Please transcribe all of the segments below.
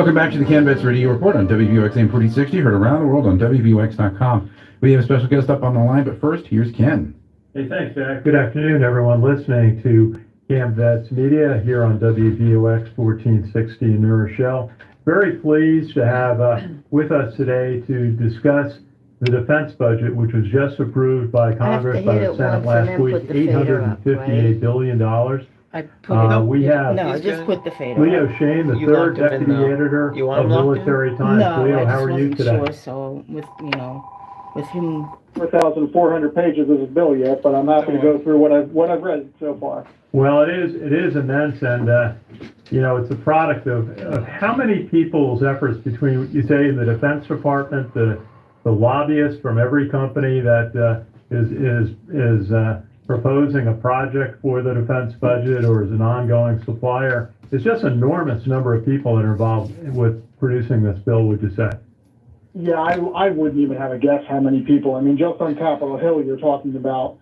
Welcome back to the CAMMVets Radio Report on WVOX AM 4060, heard around the world on WVOX.com. We have a special guest up on the line, but first, here's Ken. Hey, thanks, Jack. Good afternoon, everyone listening to CaMMVetsMedia here on WVOX 1460 in New Rochelle. Very pleased to have with us today to discuss the defense budget, which was just approved by Congress, by the Senate last week, $858 billion. I put we have just put the fader Leo up. Shane, the third deputy editor of Military Times. No, Leo, I how just are you wasn't today? sure, so with him. 4,400 pages of this bill yet, but I'm happy to go through what I've read so far. Well, it is immense, and it's a product of how many people's efforts between, you say, the Defense Department, the lobbyists from every company that is proposing a project for the defense budget or is an ongoing supplier. It's just an enormous number of people that are involved with producing this bill, would you say? Yeah, I wouldn't even have a guess how many people. I mean, just on Capitol Hill, you're talking about,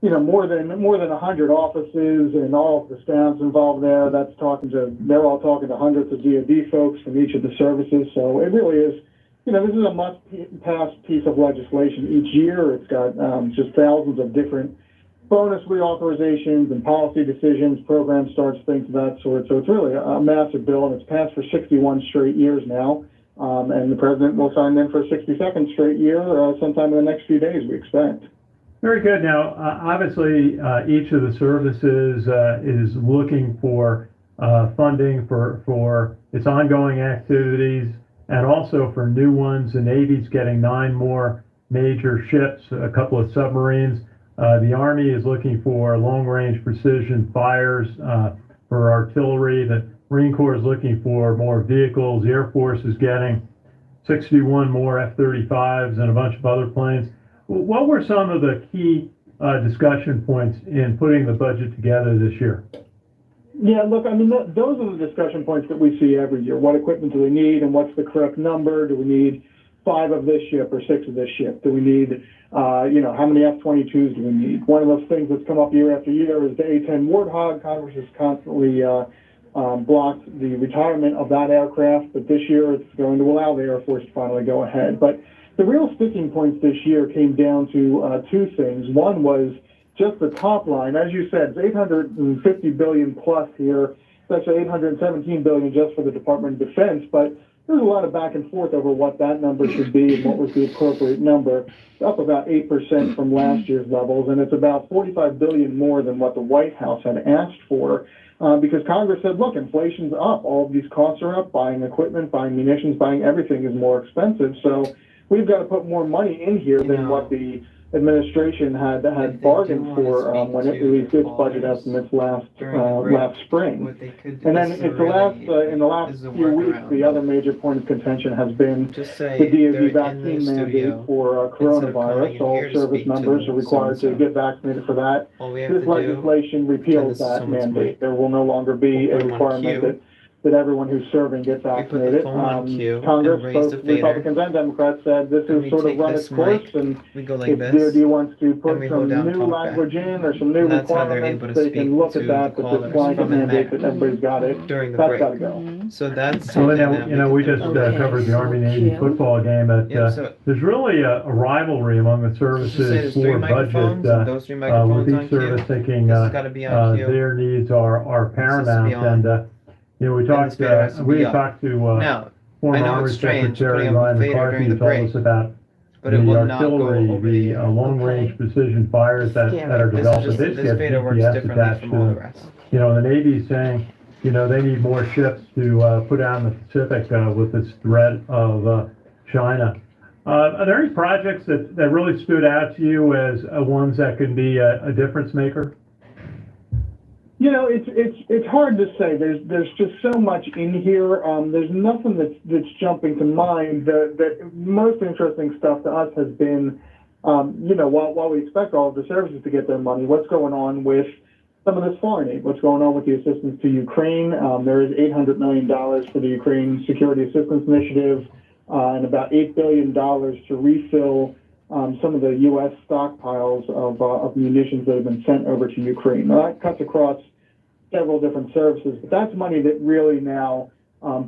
more than 100 offices and all of the staffs involved there. They're all talking to hundreds of DoD folks from each of the services. So it really is, this is a must-pass piece of legislation each year. It's got just thousands of different bonus reauthorizations and policy decisions, program starts, things of that sort. So it's really a massive bill, and it's passed for 61 straight years now. And the president will sign in for a 62nd straight year sometime in the next few days, we expect. Very good. Now, obviously, each of the services is looking for funding for its ongoing activities and also for new ones. The Navy's getting 9 more major ships, a couple of submarines. The Army is looking for long-range precision fires for artillery. The Marine Corps is looking for more vehicles. The Air Force is getting 61 more F-35s and a bunch of other planes. What were some of the key discussion points in putting the budget together this year? Yeah, look, I mean, those are the discussion points that we see every year. What equipment do we need, and what's the correct number? Do we need 5 of this ship or 6 of this ship? Do we need, how many F-22s do we need? One of those things that's come up year after year is the A-10 Warthog. Congress has constantly blocked the retirement of that aircraft, but this year it's going to allow the Air Force to finally go ahead. But the real sticking points this year came down to 2 things. One was just the top line. As you said, it's $850 billion plus here. It's actually $817 billion just for the Department of Defense, but there's a lot of back and forth over what that number should be and what was the appropriate number. It's up about 8% from last year's levels, and it's about $45 billion more than what the White House had asked for. Because Congress said, look, inflation's up. All of these costs are up. Buying equipment, buying munitions, buying everything is more expensive. So we've got to put more money in here than what the administration had bargained for when it released its budget estimates last spring. And then in the last few weeks, the other major point of contention has been the DoD vaccine mandate for coronavirus. All service members are required to get vaccinated for that. This legislation repeals that mandate. There will no longer be a requirement that everyone who's serving gets vaccinated. Congress, both Republicans and Democrats, said this has sort of run its course, and if DoD wants to put some new language in or some new requirements, they can look at that, but this blanket mandate that everybody's got it, that's got to go. So that's we just covered the Army-Navy football game. There's really a rivalry among the services for budget, with each service thinking their needs are paramount. And we talked to former Army Secretary Ryan McCarthy, who told us about the artillery, the long-range precision fires that are developed. But they get GPS attached to them. The Navy's saying, they need more ships to put out in the Pacific with this threat of China. Are there any projects that really stood out to you as ones that can be a difference maker? It's hard to say. There's just so much in here. There's nothing that's jumping to mind. The most interesting stuff to us has been, while we expect all of the services to get their money, what's going on with some of this foreign aid? What's going on with the assistance to Ukraine? There is $800 million for the Ukraine Security Assistance Initiative and about $8 billion to refill some of the U.S. stockpiles of munitions that have been sent over to Ukraine. Now, that cuts across several different services, but that's money that really now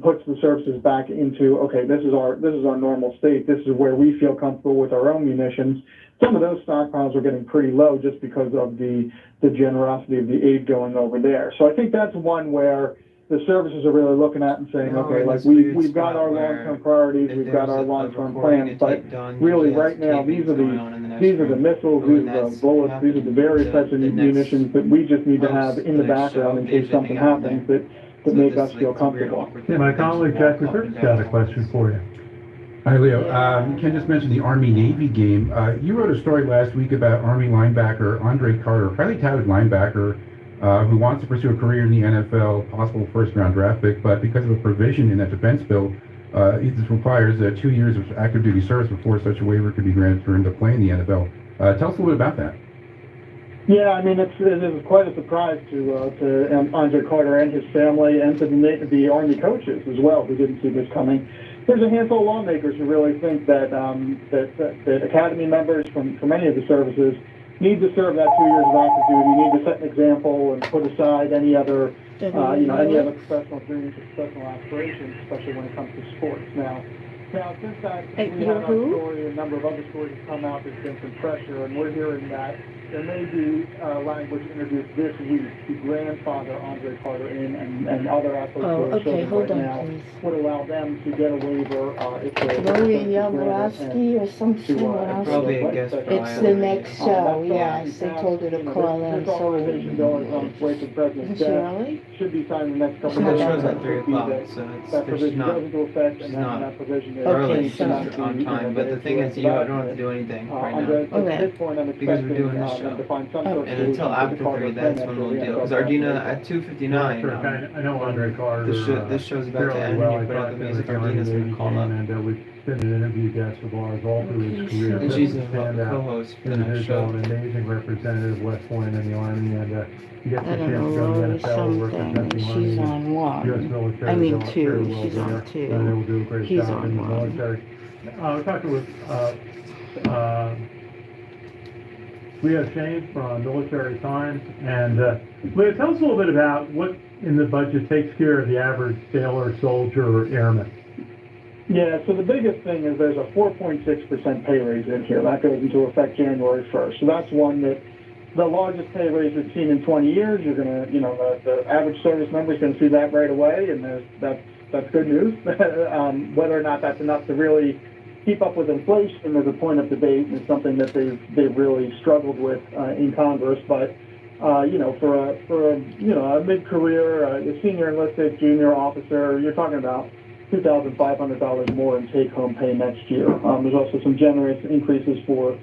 puts the services back into, okay, this is our normal state. This is where we feel comfortable with our own munitions. Some of those stockpiles are getting pretty low just because of the generosity of the aid going over there. So I think that's one where the services are really looking at and saying, okay, like we've got our long-term priorities, we've got our long-term plans, but really right now these are the missiles, these are the bullets, these are the various types of munitions that we just need to have in the background in case something happens that make us feel comfortable. Yeah, my colleague Jackie Kurt's got a question for you. Hi, Leo. Ken just mentioned the Army-Navy game. You wrote a story last week about Army linebacker Andre Carter, highly touted linebacker who wants to pursue a career in the NFL, possible first-round draft pick, but because of a provision in that defense bill, it requires 2 years of active duty service before such a waiver could be granted for him to play in the NFL. Tell us a little bit about that. Yeah, I mean, it is quite a surprise to Andre Carter and his family and to the Army coaches as well who didn't see this coming. There's a handful of lawmakers who really think that academy members from any of the services need to serve that 2 years of active duty, need to set an example and put aside any other, any other professional dreams or professional aspirations, especially when it comes to sports. Now since that, we have our story, a number of other stories have come out, there's been some pressure, and we're hearing that there may be language introduced this week to grandfather Andre Carter in and other athletes who are children right now please. would allow them to get a waiver if they're or something. Probably a guest It's the next show, yes. They told her to call in, This authorization bill is on its way to the president's desk. Really? Should be signed in the next couple The of show's days. at 3 o'clock, so That provision goes into effect, and then not that provision is early, Okay, it's so- just on time, but the thing is, I don't have to do anything right now. At this point, I'm Because we're expecting doing this them show. to find some sort of And until after 3, that's when we'll deal, because Ardina at 2:59, Sure, I know Andre Carter. this show's about to fairly end, well. and I you put out talked the to music, him at the Ardina's Army gonna call game, up. and we've been an interview guest of ours all through his Okay, career. And so- she's a Standout co-host for the next individual, show. an amazing representative of West Point and the Army, and he gets a I chance don't to know, go to the Lori NFL, something, represent and the she's Army. on U.S. one. military. I mean is two, very well she's on there, two. and they will do a great He's job in the on one. military. We're talking with Leo Shane from Military Times, and Leo, tell us a little bit about what in the budget takes care of the average sailor, soldier, or airman. Yeah, so the biggest thing is there's a 4.6% pay raise in here. That goes into effect January 1st. So that's one that the largest pay raise we've seen in 20 years. You're going to, the average service member is going to see that right away, and that's good news. Whether or not that's enough to really keep up with inflation is a point of debate, and it's something that they've really struggled with in Congress. But for a mid-career, a senior enlisted junior officer, you're talking about $2,500 more in take-home pay next year. There's also some generous increases for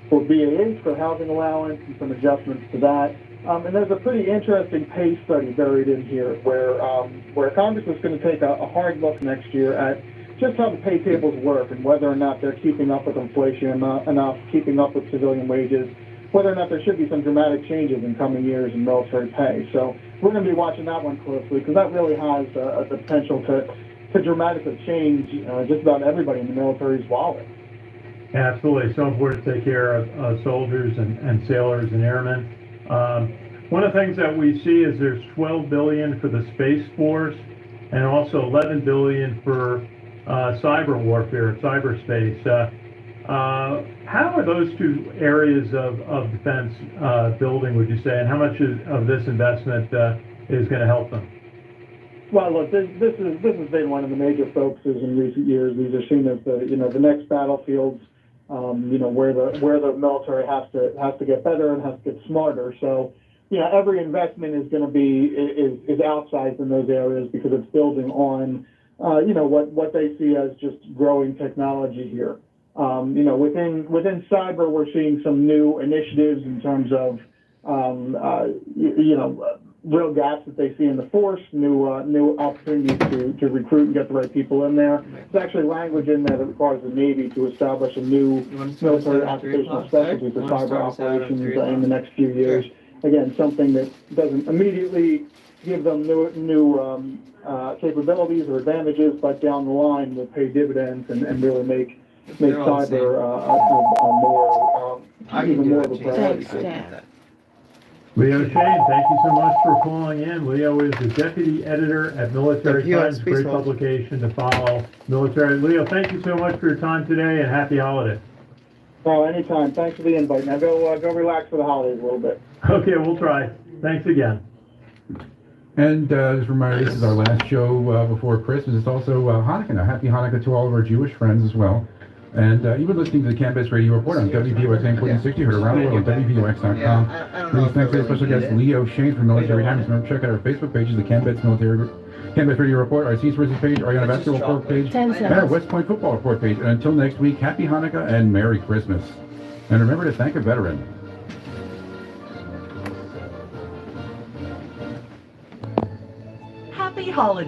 BAH, for housing allowance, and some adjustments to that. And there's a pretty interesting pay study buried in here where Congress is going to take a hard look next year at just how the pay tables work and whether or not they're keeping up with inflation enough, keeping up with civilian wages, whether or not there should be some dramatic changes in coming years in military pay. So we're going to be watching that one closely because that really has the potential to dramatically change just about everybody in the military's wallet. Absolutely. So important to take care of soldiers and sailors and airmen. One of the things that we see is there's $12 billion for the Space Force and also $11 billion for cyber warfare, cyberspace. How are those two areas of defense building, would you say, and how much of this investment is going to help them? Well, look, this has been one of the major focuses in recent years. These are seen as the next battlefields, where the military has to get better and has to get smarter. So, every investment is going to be is outsized in those areas because it's building on, what they see as just growing technology here. Within cyber, we're seeing some new initiatives in terms of, real gaps that they see in the force, new opportunities to recruit and get the right people in there. There's actually language in there that requires the Navy to establish a new military occupational specialty for cyber operations in the next few years. Again, something that doesn't immediately give them new capabilities or advantages, but down the line will pay dividends and really make cyber even more of a priority. Thanks, Dan. Leo Shane, thank you so much for calling in. Leo is the deputy editor at Military Times, great publication to follow. Military. Leo, thank you so much for your time today, and happy holidays. Oh, anytime. Thanks for the invite. Now go relax for the holidays a little bit. Okay, we'll try. Thanks again. And just a reminder, this is our last show before Christmas. It's also Hanukkah now. Happy Hanukkah to all of our Jewish friends as well. And you've been listening to the CAMMvets Radio Report on WVOX 1460, heard around the world on WVOX.com. Please thanks to special guest Leo Shane from Military Times. Remember, check out our Facebook pages, the CAMMvets CAMMvets Radio Report, our Sea Sources page, our Basketball Report page, and our West Point Football Report page. And until next week, Happy Hanukkah and Merry Christmas. And remember to thank a veteran. Happy holidays.